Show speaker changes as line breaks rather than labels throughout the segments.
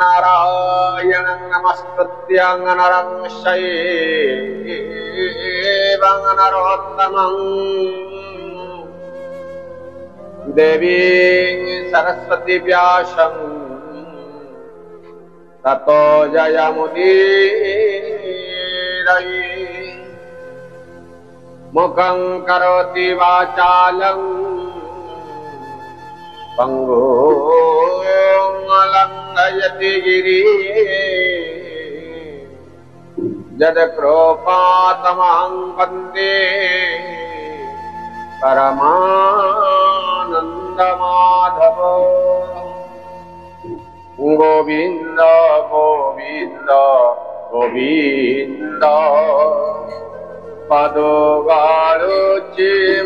नारायणं नमस्कृत्य नरं चैव नरोत्तमं देवीं सरस्वती व्यासं ततो जयमुदीरये मुखं करोति वाचालं पंगुं लंघयति गिरिं यत्कृपातमहं वन्दे परमानन्दमाधव गोविंद गोविंद गोविंद पदोगारुचि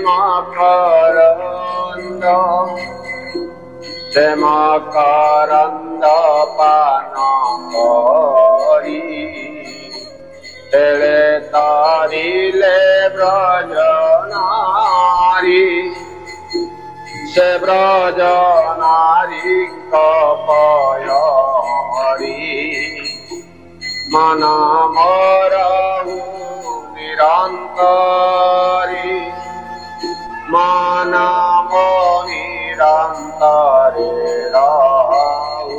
मकरंद मकरंद पानकरी तेरे तारिले ब्रजनारी से ब्रजनारी कपयरी मन मरहु निरंतरी मन निरंतरे रहु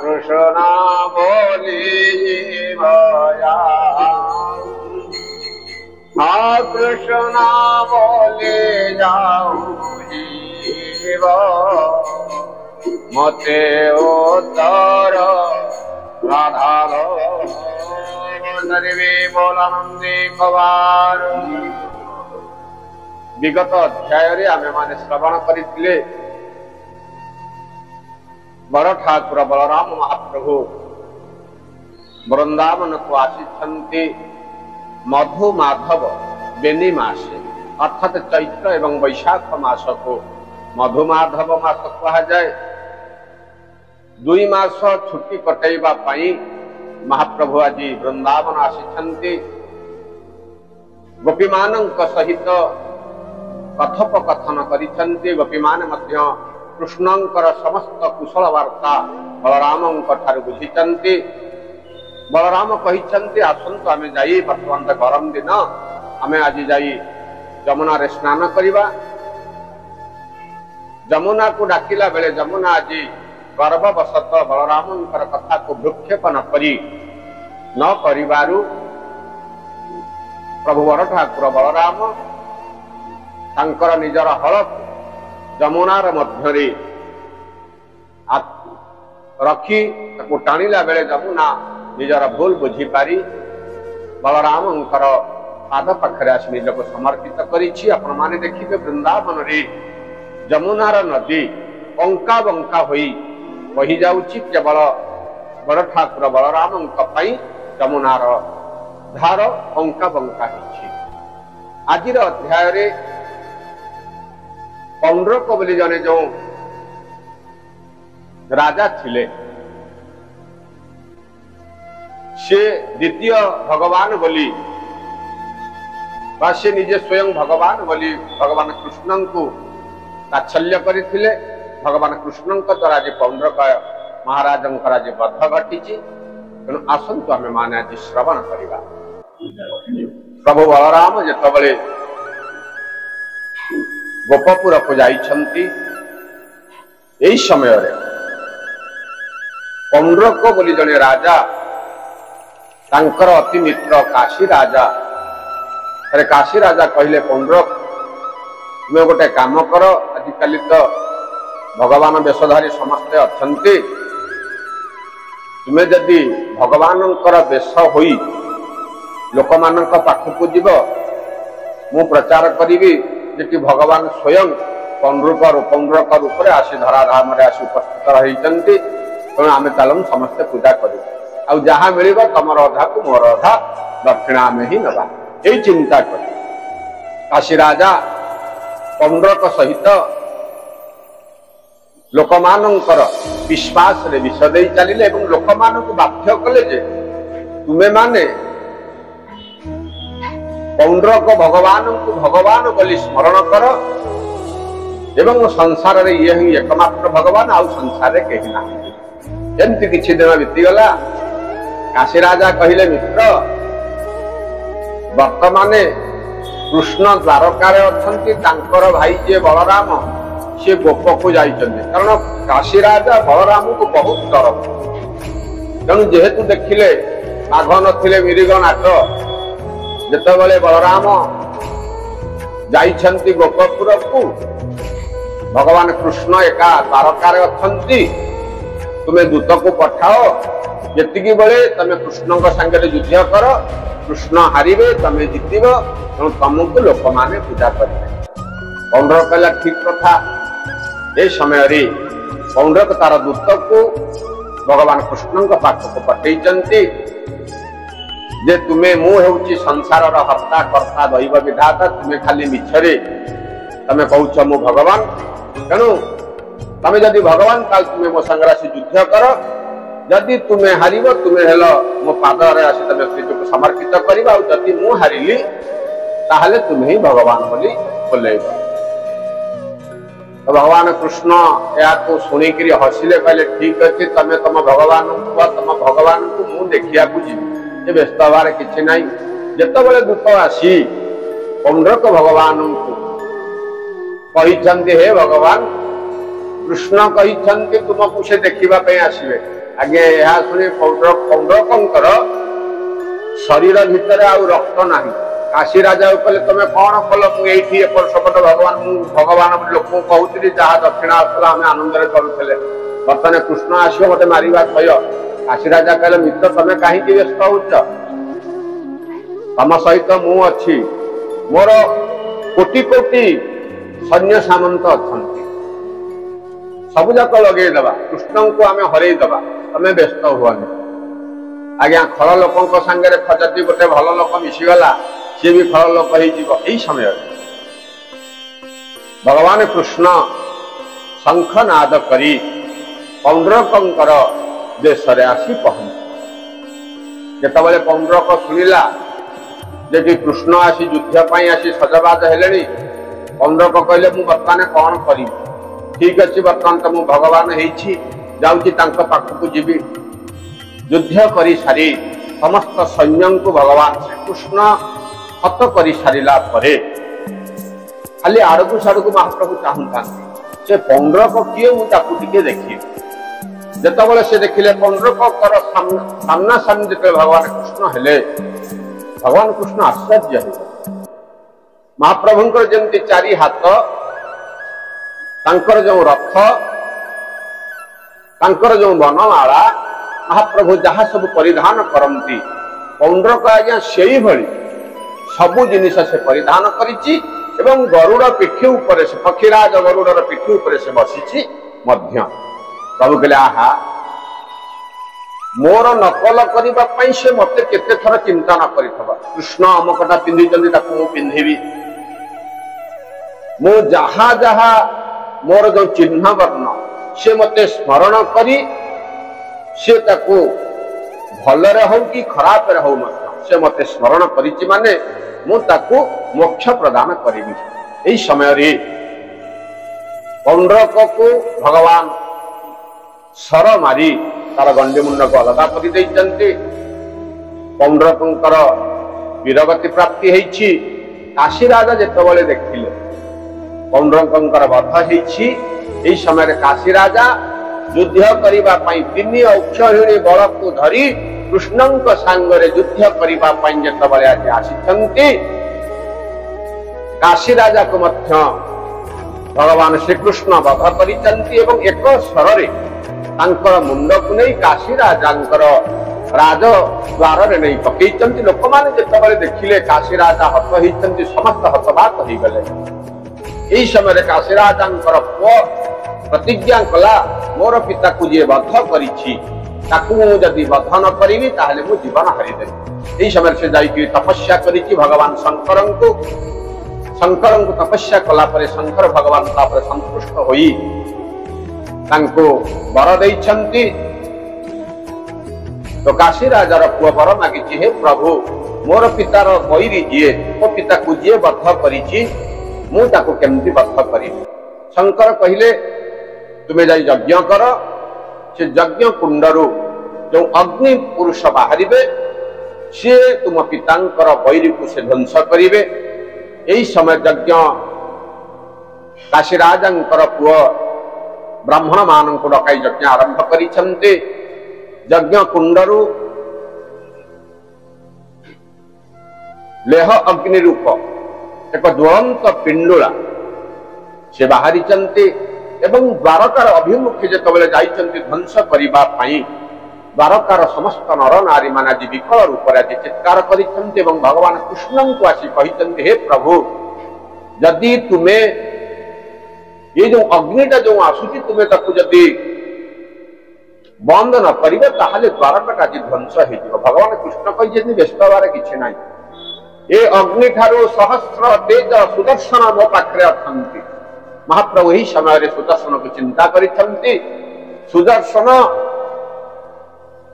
कृष्ण बोली भया कृष्ण बोले जाऊ जीव मते उत्तर राधा बोलानंदी कबार विगत अध्याय आमे माने श्रवण करथिले बड़ ठाकुर बलराम महाप्रभु वृंदावन को आसी मधु माधव बेनी मासे अर्थात चैत्र एवं वैशाख मास को मधु माधव मास कहा जाए। 2 मास छुट्टी कटैबा पाई महाप्रभु आज वृंदावन आसी गोपी मानक सहित कथोपकथन करिसेंती। गोपी माने मध्य कृष्णंकर समस्त कुशल वार्ता बलराम बुझीचंती। बलराम कहिचंती आसंतु आमे जाई वर्तमान गरम दिन आमे आज जाई जमुना रे स्नान करिबा। जमुना को डाकिला बेले जमुना आज गर्भवशत बलरामंकर कथा को भ्रुक्षेप न करिबारु प्रभु वर ठाकुर बलराम तांकर निजर हल जमुनार मध्यरे रखी ताको टाणिला बेले जमुना निजर भूल बुझी पारी बलरामंकर पाद पाखरे आसी निजको समर्पित करिछि। आपण माने देखिबे वृंदावन रे जमुनार नदी अंका बंका होई वही जाउछि केवल बड़ ठाकुर बलरामंक पई जमुनार धार अंका बंका हिछि। आजिर अध्याय रे पौंड्रक बोली जने जो राजा थिले से द्वितीय भगवान बोली से निजे स्वयं भगवान बोली भगवान कृष्ण को ताच्छल्य करथिले। भगवान कृष्ण द्वारा आज पौंड्रक महाराज आज बद्ध घटी तेणु आसतु आमे माने आज श्रवण करिबा। प्रभु बलराम जेतबेले गोपपुर को जाइछंती एई समय रे पौंड्रक बोली जने राजा तांकर अति मित्र काशी राजा अरे काशी राजा कहले पौंड्रक तुम्हें गोटे काम कर आजिकल तो भगवान वेशधारी समस्ते अच्छन्ति तुम्हें जदि भगवान वेश होई लोक मान पाखक जीव मु प्रचार करी जे भगवान स्वयं पौंड्रक रूप में आसी धराधाम आसी उपस्थित रही तेणु आम चलम समस्ते पूजा कर जहाँ मिल तुम अधा को मोर अधा दक्षिणा आम ही नवा यही चिंता कर काशी राजा पौंड्रक सहित लोक मानकर विश्वास रे विष दे चलिले एवं लोक मानक बाध्य कले जे तुमे माने पौंड्रक भगवान को भगवान बोली स्मरण कर एवं संसार रे ये ही एकमात्र भगवान आउ संसार रे केही नाही। एमती किछि दिन बीतीगला काशी राजा कहले मित्र वर्तमान कृष्ण द्वारकार अछंती तांकर भाई जे बलराम से गोप को जाइछन्ते कारण काशी राजा बलराम को बहुत डर तेणु जेहेतु देखिले आघ नथिले मिरिग नाट जेतेबेले बलराम जाइछन्ती गोपपुर को भगवान कृष्ण एका द्वारकार अछंती तुम्हें दूत को पठाओ जेतिकी बेले तमे कृष्ण संगे युद्ध कर कृष्ण हारिबे तमे जितिब तेणु तुमको लोक माने पूजा करेंगे। पौंड्र कहला ठीक कथा ए समय रे पौंड्र तार दूत को भगवान कृष्ण पाख को पठेइचंती जे तुम्हें मु हेउची संसार हत्या कर्ता दैव विधाता तुम्हें खाली मिछरे तमे कहूछ मु भगवान तेणु तमे जदि भगवान ताल तुम्हें मो संगे आसी युद्ध कर जदि तुम्हें हारिब तुम्हें हेलो मो पादरे आसी तमे निजको समर्पित करिबा और जदि मु हारिली ताहले तुम्हें ही भगवान बोली बोलेब। तो भगवान कृष्ण या को सुनिक हसिले कहले ठीक अच्छे तमे तम भगवान तम भगवान को मु देखिया को जीवी व्यस्त हबार किछि नाही। जेतेबेले दूत आसी पौंड्रक भगवान को कहिछन्ते हे भगवान कृष्ण कहिछन्ते तुमको से देखिबा पे आसीबे आगे यह शुणी पौंड्रकर शरीर भितर आउ रक्त नाही काशी राजा कहले तमे कौन कल मुझे एपट भगवान भगवान लोक कहूली जहाँ दक्षिणा आसला आम आनंद करुले बर्तमान कृष्ण आसो मत मारिबा भय काशी राजा कहले मित्र तमे कहीं व्यस्त होच तम सहित मु अच्छी मोर कोटि कोटि सैन्य सामंत अच्छा सबुजाक लगेदेवा कृष्ण को आम हरईदबा तमें व्यस्त हुआनी आज्ञा खल लोक सांगे खजती गोटे भल लोक मिशीगला सी भी खल लोक हो समय भगवान कृष्ण शंख नाद करी पौंड्रकर देश आसी पहुंच जेतबेले पौंड्रक शुणिला जे कि कृष्ण आसी युद्ध पाई आसी सजबाज हेले पौंड्रक कहले मु बर्तमान कौन करी ठीक अच्छे बर्तमान तो मु भगवान जाऊँगी पाखक जीवी युद्ध कर सारी समस्त सैन्य को भगवान श्रीकृष्ण हत कर सारा खाली आड़क साड़क महाप्रभु चाहता से पौंड्रक किए मुझे देखी जितेबाला से देखिले पौंड्रकर सामना सामने जो भगवान कृष्ण हेले भगवान कृष्ण आश्चर्य है महाप्रभुंकर जमती चारि हाथ तांकर जो रथ तांकर जो बनमाला महाप्रभु जहाँ सब परिधान करती पौंड्रक आज्ञा से भली सबू जिनिस से परिधान करिछि एवं गरुड़ पिठी ऊपर से पक्षीराज गरुड़र पिठी ऊपर से बसी प्रभु कहले आहा मोर नकल करने से मत केते थर चिंता न करिथबा कृष्ण अमकटा पिंधि मु पिंधिबी मु जहा जहा मोर जो चिन्ह वर्ण से मते स्मरण करी से ताकू भलरे हो कि खराब रे हो से मते स्मरण करिछि माने मु ताकू मोक्ष प्रदान करिबी। एई समय रे पौंड्रक को भगवान सर मारी तार गंडी मुंड को अलगा कर देइचंती पौंड्रकर वीरगति प्राप्ति हेछि। काशी राजा जेतेबेले देखिले पौंड्रकर वध होई समय काशी राजा युद्ध करने तीन औक्षहिणी बल को धरी कृष्ण सांगरे युद्ध करने जितेबाला आज आसी काशी राजा को मध्य भगवान श्रीकृष्ण वध कर एक स्वर मुंड को नहीं काशी राजा राज द्वार नहीं पकई लोक मैंने जितेबाला देखिले काशी राजा हत होती समस्त हतबाक हो गले। यही समय काशी राजा पुओ प्रतिज्ञा कला मोर पिता को जी बध करी बध न करी ताहले मु जीवन हारिदेवी। यही समय से जाइए तपस्या करी भगवान शंकर को तपस्या कला परे शंकर भगवान तापर संतुष्ट होई तांको वर देइछंती। तो काशी राजार पुओ वर मागिछि हे प्रभु मोर पितार बैरी जीए मो पिता को जी बध करिछि मु ताको केमती बध करी। शंकर कहले तुम्हें जाई यज्ञ कर से यज्ञ कुंडरू जो अग्नि पुरुष बाहर सी तुम पितांकर बैरी को से ध्वंस करेंगे। यही समय यज्ञ काशीराजंकर पुओ ब्राह्मण मान डकई यज्ञ आरंभ करिछन्ते। यज्ञ कुंडरू लेह अग्नि रूप एक ज्वलंत पिंडुला से बाहरी एवं द्वारकार अभिमुखे जिते जाइछन्ति ध्वंस करिबा पई द्वारकार समस्त नर नारी मान आज विकल रूप आज चित्कार करिछन्ति एवं भगवान कृष्ण को आसी कहिछन्ति हे प्रभु यदि तुम्हें ये जो अग्निटा जो आसुची तुम्हें ताकू जदि बंद न करिबे ताहाले द्वारकाटा आज ध्वंस हेजिबो। भगवान कृष्ण कहिछन्ति व्यस्त हबार किछि नाही। ये अग्नि ठारू सहस्र तेज सुदर्शन मो पाखरे अछन्ति। महाप्रभु ही समय सुदर्शन को चिंता करिछन्ति। सुदर्शन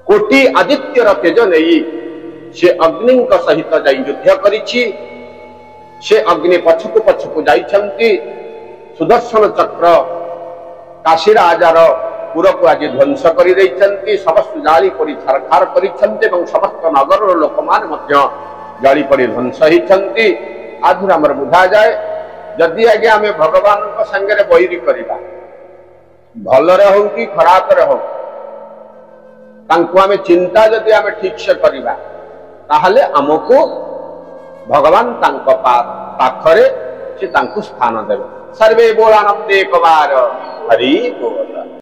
कोटि आदित्यर तेज नहीं से अग्नि सहित जाई युद्ध करिछि। से अग्नि पछकु पछकु जाइछन्ति। सुदर्शन चक्र काशीराजार पुर को आज ध्वंस कर समस्त जाली पड़ी छारखार करिछन्ति एवं समस्त नगर लोक मान मध्य जाली पड़ी ध्वंस होइछन्ति। आधुर आमर बुझा जाए जदि आगे आमे भगवान को संगे बैरी करिबा भलरे हो कि खराब रे हो तांको आमे चिंता जदि आमे ठीक से करिबा ताहले हमको भगवान तांको पाखरे से तांको स्थान देबे। सर्वे बोलानंदे कबार हरि बोल।